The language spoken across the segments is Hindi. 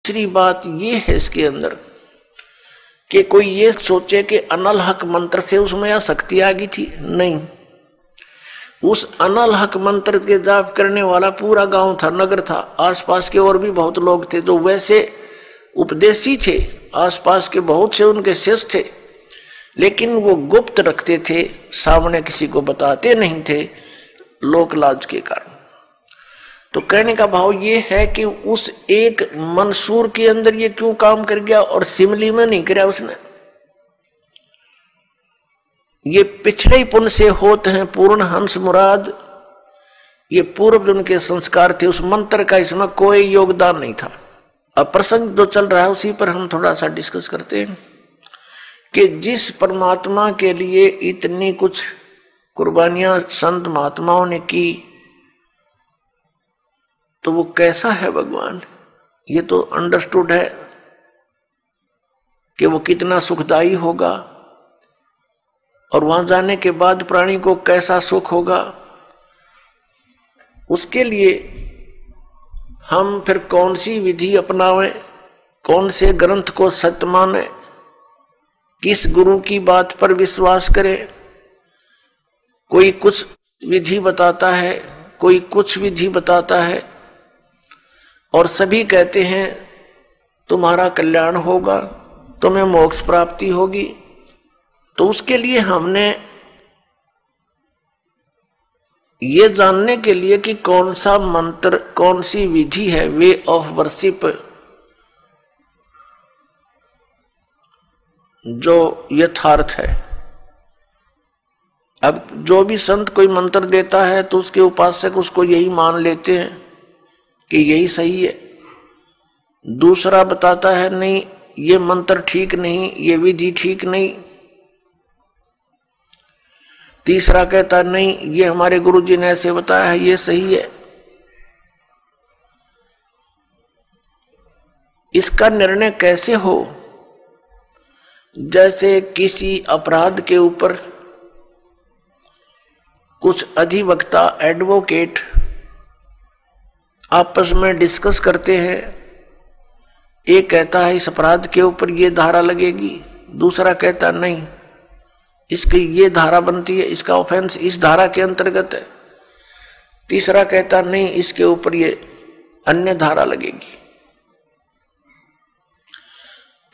दूसरी बात ये है इसके अंदर कि कोई ये सोचे कि अनल हक मंत्र से उसमें या शक्ति आ गई थी, नहीं। उस अनल हक मंत्र के जाप करने वाला पूरा गांव था, नगर था, आसपास के और भी बहुत लोग थे जो वैसे उपदेशी थे, आसपास के बहुत से उनके शिष्य थे, लेकिन वो गुप्त रखते थे, सामने किसी को बताते नहीं थे लोक लाज के कारण। तो कहने का भाव ये है कि उस एक मंसूर के अंदर ये क्यों काम कर गया और सिमली में नहीं किया उसने। ये पिछले ही पुण्य से होते हैं पूर्ण हंस मुराद, ये पूर्व जन्म के संस्कार थे, उस मंत्र का इसमें कोई योगदान नहीं था। अब प्रसंग जो चल रहा है उसी पर हम थोड़ा सा डिस्कस करते हैं कि जिस परमात्मा के लिए इतनी कुछ कुर्बानियां संत महात्माओं ने की, तो वो कैसा है भगवान, ये तो अंडरस्टूड है कि वो कितना सुखदाई होगा और वहां जाने के बाद प्राणी को कैसा सुख होगा। उसके लिए हम फिर कौन सी विधि अपनावें, कौन से ग्रंथ को सत्य माने, किस गुरु की बात पर विश्वास करें। कोई कुछ विधि बताता है, कोई कुछ विधि बताता है और सभी कहते हैं तुम्हारा कल्याण होगा, तुम्हें मोक्ष प्राप्ति होगी। तो उसके लिए हमने ये जानने के लिए कि कौन सा मंत्र, कौन सी विधि है, वे ऑफ वर्शिप जो यथार्थ है। अब जो भी संत कोई मंत्र देता है तो उसके उपासक उसको यही मान लेते हैं कि यही सही है। दूसरा बताता है नहीं ये मंत्र ठीक नहीं, ये विधि ठीक नहीं। तीसरा कहता है नहीं ये हमारे गुरुजी ने ऐसे बताया है, ये सही है। इसका निर्णय कैसे हो? जैसे किसी अपराध के ऊपर कुछ अधिवक्ता एडवोकेट आपस में डिस्कस करते हैं। एक कहता है इस अपराध के ऊपर ये धारा लगेगी, दूसरा कहता नहीं इसकी ये धारा बनती है, इसका ऑफेंस इस धारा के अंतर्गत है, तीसरा कहता नहीं इसके ऊपर ये अन्य धारा लगेगी।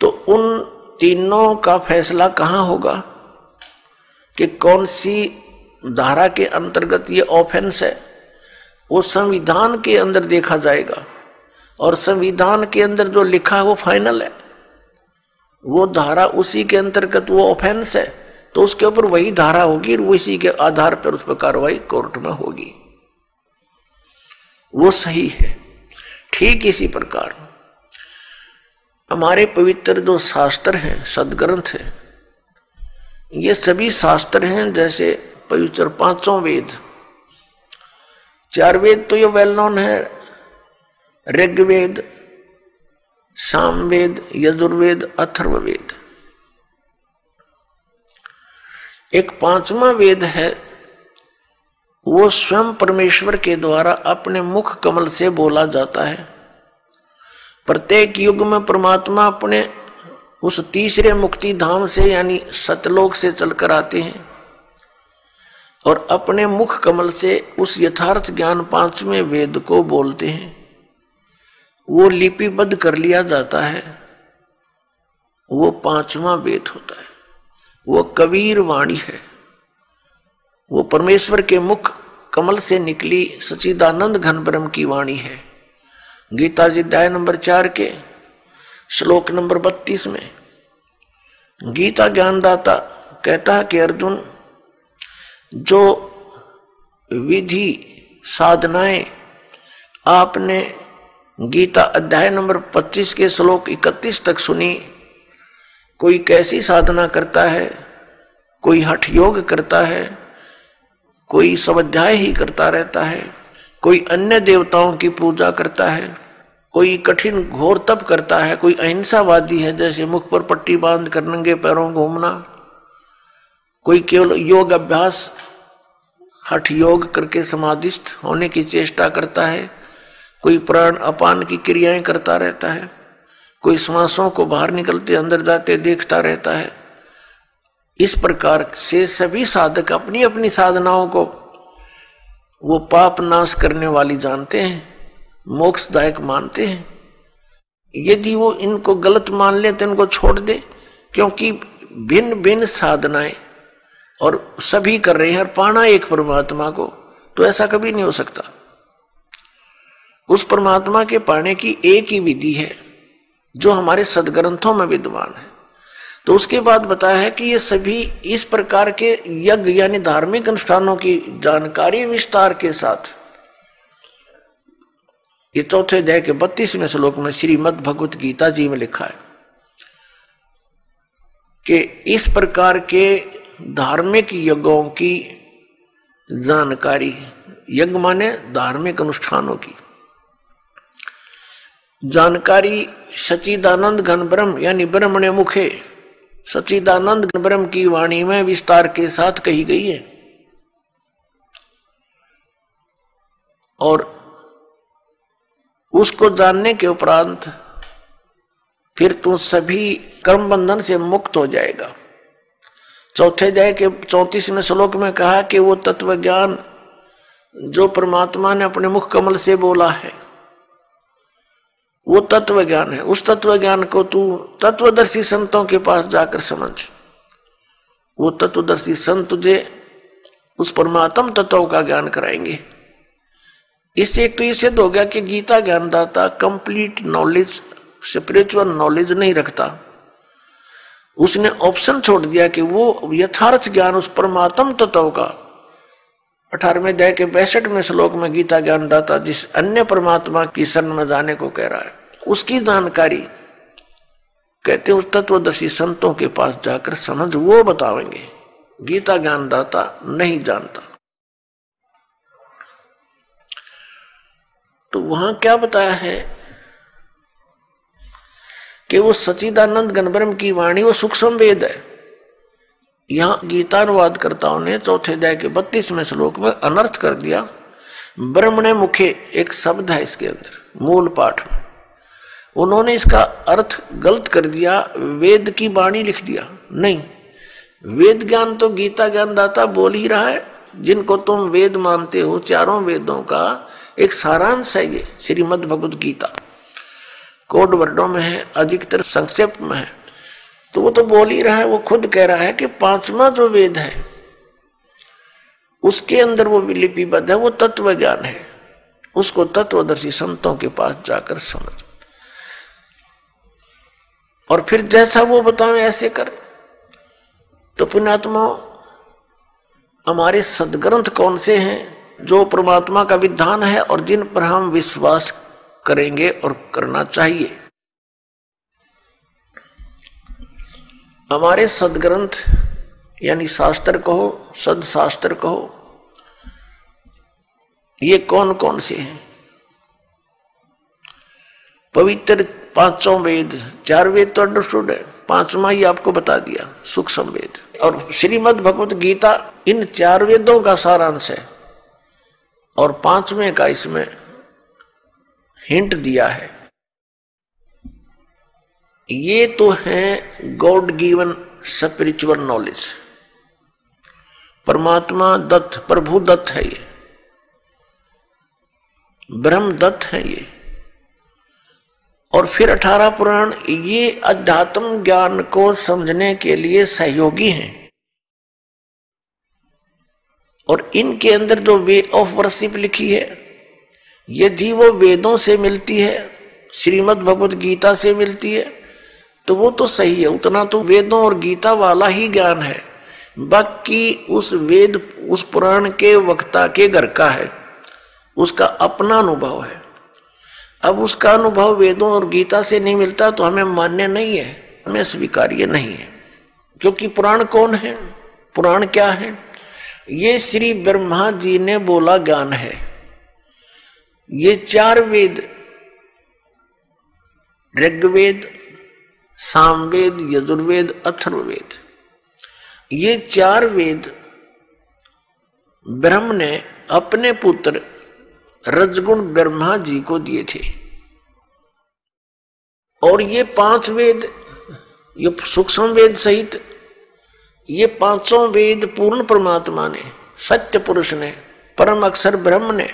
तो उन तीनों का फैसला कहाँ होगा कि कौन सी धारा के अंतर्गत ये ऑफेंस है? वो संविधान के अंदर देखा जाएगा और संविधान के अंदर जो लिखा है वो फाइनल है, वो धारा उसी के अंतर्गत वो ऑफेंस है, तो उसके ऊपर वही धारा होगी और उसी के आधार पर उस पर कार्रवाई कोर्ट में होगी, वो सही है। ठीक इसी प्रकार हमारे पवित्र जो शास्त्र हैं, सदग्रंथ हैं, ये सभी शास्त्र हैं जैसे पवित्र पांचों वेद। चार वेद तो ये वेल नोन है, ऋग्वेद, सामवेद, यजुर्वेद, अथर्ववेद। एक पांचवा वेद है, वो स्वयं परमेश्वर के द्वारा अपने मुख कमल से बोला जाता है। प्रत्येक युग में परमात्मा अपने उस तीसरे मुक्ति धाम से यानी सतलोक से चलकर आते हैं और अपने मुख कमल से उस यथार्थ ज्ञान पांचवें वेद को बोलते हैं। वो लिपिबद्ध कर लिया जाता है, वो पांचवा वेद होता है, वो कबीर वाणी है, वो परमेश्वर के मुख कमल से निकली सच्चिदानंद घन ब्रह्म की वाणी है। गीता जी अध्याय नंबर 4 के श्लोक नंबर 32 में गीता ज्ञानदाता कहता है कि अर्जुन, जो विधि साधनाएं आपने गीता अध्याय नंबर 25 के श्लोक 31 तक सुनी, कोई कैसी साधना करता है, कोई हठ योग करता है, कोई स्वाध्याय ही करता रहता है, कोई अन्य देवताओं की पूजा करता है, कोई कठिन घोर तप करता है, कोई अहिंसावादी है जैसे मुख पर पट्टी बांध कर नंगे पैरों घूमना, कोई केवल योग अभ्यास हठ योग करके समाधिस्थ होने की चेष्टा करता है, कोई प्राण अपान की क्रियाएं करता रहता है, कोई श्वासों को बाहर निकलते अंदर जाते देखता रहता है। इस प्रकार से सभी साधक अपनी अपनी साधनाओं को वो पाप नाश करने वाली जानते हैं, मोक्षदायक मानते हैं। यदि वो इनको गलत मान ले तो इनको छोड़ दे, क्योंकि भिन्न भिन्न साधनाएं और सभी कर रहे हैं और पाना एक परमात्मा को, तो ऐसा कभी नहीं हो सकता। उस परमात्मा के पाने की एक ही विधि है जो हमारे सदग्रंथों में विद्यमान है। तो उसके बाद बताया है कि ये सभी इस प्रकार के यज्ञ यानी धार्मिक अनुष्ठानों की जानकारी विस्तार के साथ, ये चौथे अध्याय के 32वें श्लोक में श्रीमद् भगवत गीता जी में लिखा है कि इस प्रकार के धार्मिक यज्ञों की जानकारी, यज्ञ माने धार्मिक अनुष्ठानों की जानकारी सच्चिदानंद घन ब्रह्म यानी ब्रह्मणे मुखे सच्चिदानंद घन ब्रह्म की वाणी में विस्तार के साथ कही गई है। और उसको जानने के उपरांत फिर तू सभी कर्म बंधन से मुक्त हो जाएगा। चौथे अध्याय के 34वें श्लोक में कहा कि वो तत्व ज्ञान जो परमात्मा ने अपने मुख कमल से बोला है वो तत्व ज्ञान है। उस तत्व ज्ञान को तू तत्वदर्शी संतों के पास जाकर समझ। वो तत्वदर्शी संत तुझे उस परमात्म तत्व का ज्ञान कराएंगे। इससे एक तो ये सिद्ध हो गया कि गीता ज्ञानदाता कंप्लीट नॉलेज, स्पिरिचुअल नॉलेज नहीं रखता। उसने ऑप्शन छोड़ दिया कि वो यथार्थ ज्ञान उस परमात्म तत्व का 18वें अध्याय के 62वें श्लोक में गीता ज्ञानदाता जिस अन्य परमात्मा की शरण में जाने को कह रहा है, उसकी जानकारी कहते हैं उस तत्वदर्शी संतों के पास जाकर समझ, वो बतावेंगे। गीता ज्ञानदाता नहीं जानता। तो वहां क्या बताया है कि वो सच्चिदानंद घन ब्रह्म की वाणी वो सूक्ष्म वेद है। यहां गीतानुवादकर्ताओं ने चौथे अध्याय के 32वें श्लोक में अनर्थ कर दिया। ब्रह्मणे मुखे एक शब्द है इसके अंदर मूल पाठ में, उन्होंने इसका अर्थ गलत कर दिया, वेद की वाणी लिख दिया। नहीं, वेद ज्ञान तो गीता ज्ञानदाता बोल ही रहा है। जिनको तुम वेद मानते हो, चारों वेदों का एक सारांश है ये श्रीमद् भगवत गीता। कोड वर्डों में है, अधिकतर संक्षेप में है। तो वो तो बोल ही रहा है, वो खुद कह रहा है कि 5वां जो वेद है उसके अंदर वो लिपिबद्ध है, वो तत्व ज्ञान है। उसको तत्वदर्शी संतों के पास जाकर समझ और फिर जैसा वो बतावे ऐसे कर। तो पुण्यात्मा, हमारे सदग्रंथ कौन से हैं जो परमात्मा का विधान है और जिन पर हम विश्वास करेंगे और करना चाहिए? हमारे सदग्रंथ यानी शास्त्र कहो, सदशास्त्र कहो, ये कौन कौन से हैं? पवित्र 5 वेद, 4 वेद तो अंडरस्टूड है, 5वां ही आपको बता दिया सूक्ष्म वेद। और श्रीमद् भगवत गीता इन 4 वेदों का सारांश है और 5वें का इसमें हिंट दिया है। ये तो है गॉड गिवन स्पिरिचुअल नॉलेज, परमात्मा दत्त, प्रभु दत्त है, ये ब्रह्म दत्त है ये। और फिर 18 पुराण ये अध्यात्म ज्ञान को समझने के लिए सहयोगी हैं। और इनके अंदर जो वे ऑफ वर्शिप लिखी है, यदि वो वेदों से मिलती है, श्रीमद् भगवत गीता से मिलती है, तो वो तो सही है। उतना तो वेदों और गीता वाला ही ज्ञान है। बाकी उस वेद, उस पुराण के वक्ता के घर का है, उसका अपना अनुभव है। अब उसका अनुभव वेदों और गीता से नहीं मिलता तो हमें मान्य नहीं है, हमें स्वीकार्य नहीं है। क्योंकि पुराण कौन है? पुराण क्या है? ये श्री ब्रह्मा जी ने बोला ज्ञान है। ये 4 वेद, ऋग्वेद, सामवेद, यजुर्वेद, अथर्ववेद, ये 4 वेद ब्रह्म ने अपने पुत्र रजगुण ब्रह्मा जी को दिए थे। और ये 5 वेद, ये सूक्ष्म वेद सहित ये 5 वेद पूर्ण परमात्मा ने, सत्य पुरुष ने, परम अक्षर ब्रह्म ने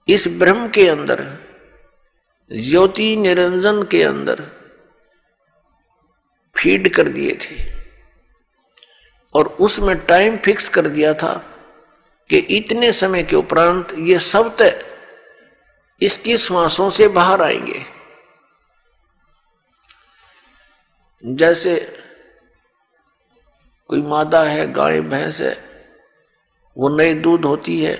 इस ब्रह्म के अंदर, ज्योति निरंजन के अंदर फीड कर दिए थे और उसमें टाइम फिक्स कर दिया था कि इतने समय के उपरांत ये सब तय इसकी श्वासों से बाहर आएंगे। जैसे कोई मादा है, गाय भैंस है, वो नई दूध होती है,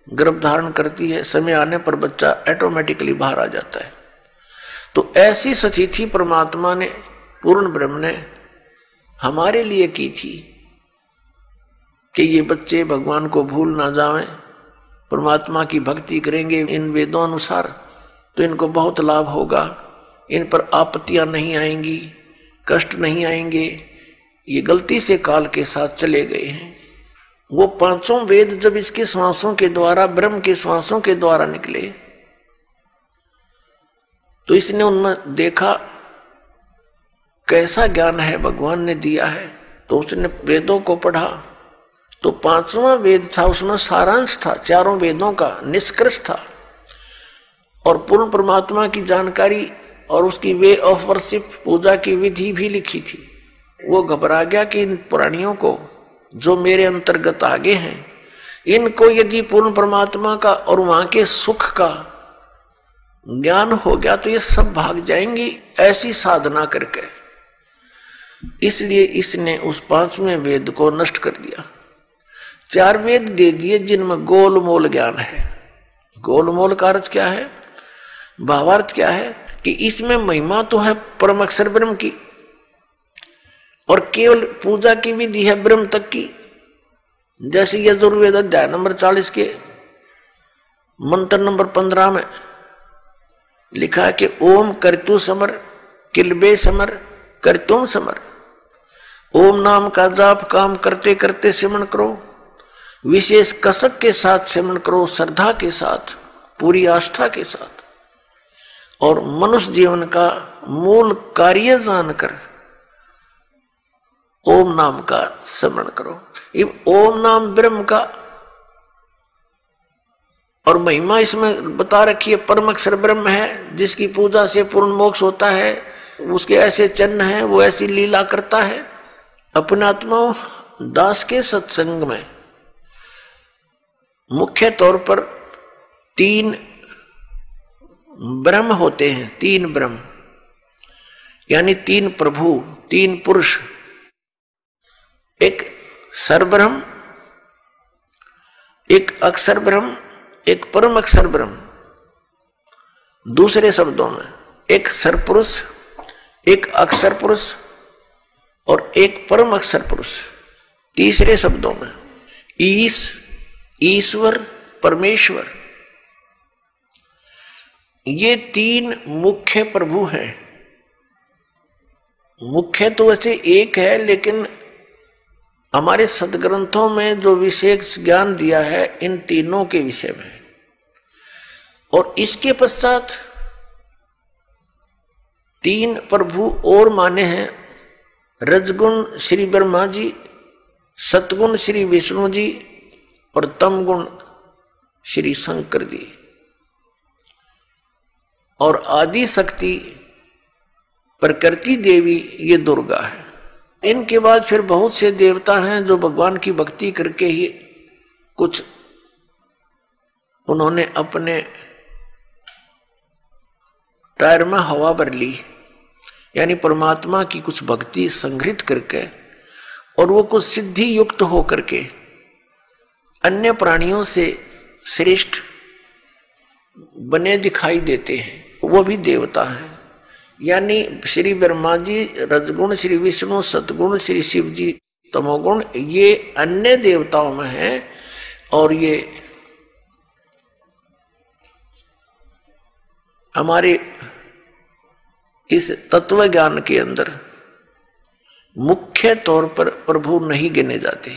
गर्भ धारण करती है, समय आने पर बच्चा ऑटोमेटिकली बाहर आ जाता है। तो ऐसी सतिथि परमात्मा ने, पूर्ण ब्रह्म ने हमारे लिए की थी कि ये बच्चे भगवान को भूल ना जावें, परमात्मा की भक्ति करेंगे इन वेदों अनुसार तो इनको बहुत लाभ होगा, इन पर आपत्तियां नहीं आएंगी, कष्ट नहीं आएंगे। ये गलती से काल के साथ चले गए हैं। वो 5 वेद जब इसके श्वासों के द्वारा, ब्रह्म के श्वासों के द्वारा निकले तो इसने उनमें देखा कैसा ज्ञान है भगवान ने दिया है, तो उसने वेदों को पढ़ा तो 5वां वेद था, उसमें सारांश था, 4 वेदों का निष्कर्ष था और पूर्ण परमात्मा की जानकारी और उसकी वे ऑफ वर्शिप, पूजा की विधि भी लिखी थी। वो घबरा गया कि इन प्राणियों को जो मेरे अंतर्गत आगे हैं, इनको यदि पूर्ण परमात्मा का और वहां के सुख का ज्ञान हो गया तो ये सब भाग जाएंगी ऐसी साधना करके। इसलिए इसने उस 5वें वेद को नष्ट कर दिया। 4 वेद दे दिए जिनमें गोलमोल ज्ञान है। गोलमोल का अर्थ क्या है, भावार्थ क्या है कि इसमें महिमा तो है परम अक्षर ब्रह्म की और केवल पूजा की विधि है ब्रह्म तक की। जैसे यजुर्वेद अध्याय नंबर 40 के मंत्र नंबर 15 में लिखा है कि ओम कर्तु समर किलबे समर कर्तुम समर। ओम नाम का जाप काम करते करते सिमरण करो, विशेष कसक के साथ सिमरण करो, श्रद्धा के साथ, पूरी आस्था के साथ, और मनुष्य जीवन का मूल कार्य जानकर ओम नाम का स्मरण करो। ओम नाम ब्रह्म का और महिमा इसमें बता रखी है, परम अक्षर ब्रह्म है जिसकी पूजा से पूर्ण मोक्ष होता है, उसके ऐसे चिन्ह हैं, वो ऐसी लीला करता है। अपने आत्मा दास के सत्संग में मुख्य तौर पर 3 ब्रह्म होते हैं, 3 ब्रह्म यानी 3 प्रभु, 3 पुरुष। एक सरब्रह्म, एक अक्षर ब्रह्म, एक परम अक्षर ब्रह्म। दूसरे शब्दों में एक सरपुरुष, एक अक्षर पुरुष और एक परम अक्षर पुरुष। तीसरे शब्दों में ईश्वर, परमेश्वर। ये 3 मुख्य प्रभु हैं। मुख्य तो वैसे एक है, लेकिन हमारे सदग्रंथों में जो विशेष ज्ञान दिया है इन तीनों के विषय में। और इसके पश्चात 3 प्रभु और माने हैं, रजगुण श्री ब्रह्मा जी, सतगुण श्री विष्णु जी और तमगुण श्री शंकर जी, और आदि शक्ति प्रकृति देवी ये दुर्गा है। इनके बाद फिर बहुत से देवता हैं जो भगवान की भक्ति करके ही कुछ उन्होंने अपने टायर में हवा भर ली, यानी परमात्मा की कुछ भक्ति संग्रहित करके, और वो कुछ सिद्धि युक्त हो करके अन्य प्राणियों से श्रेष्ठ बने दिखाई देते हैं, वो भी देवता हैं। यानी श्री ब्रह्मा जी, रजगुण श्री विष्णु, सतगुण श्री शिव जी, तमोगुण ये अन्य देवताओं में हैं, और ये हमारे इस तत्व ज्ञान के अंदर मुख्य तौर पर प्रभु नहीं गिने जाते।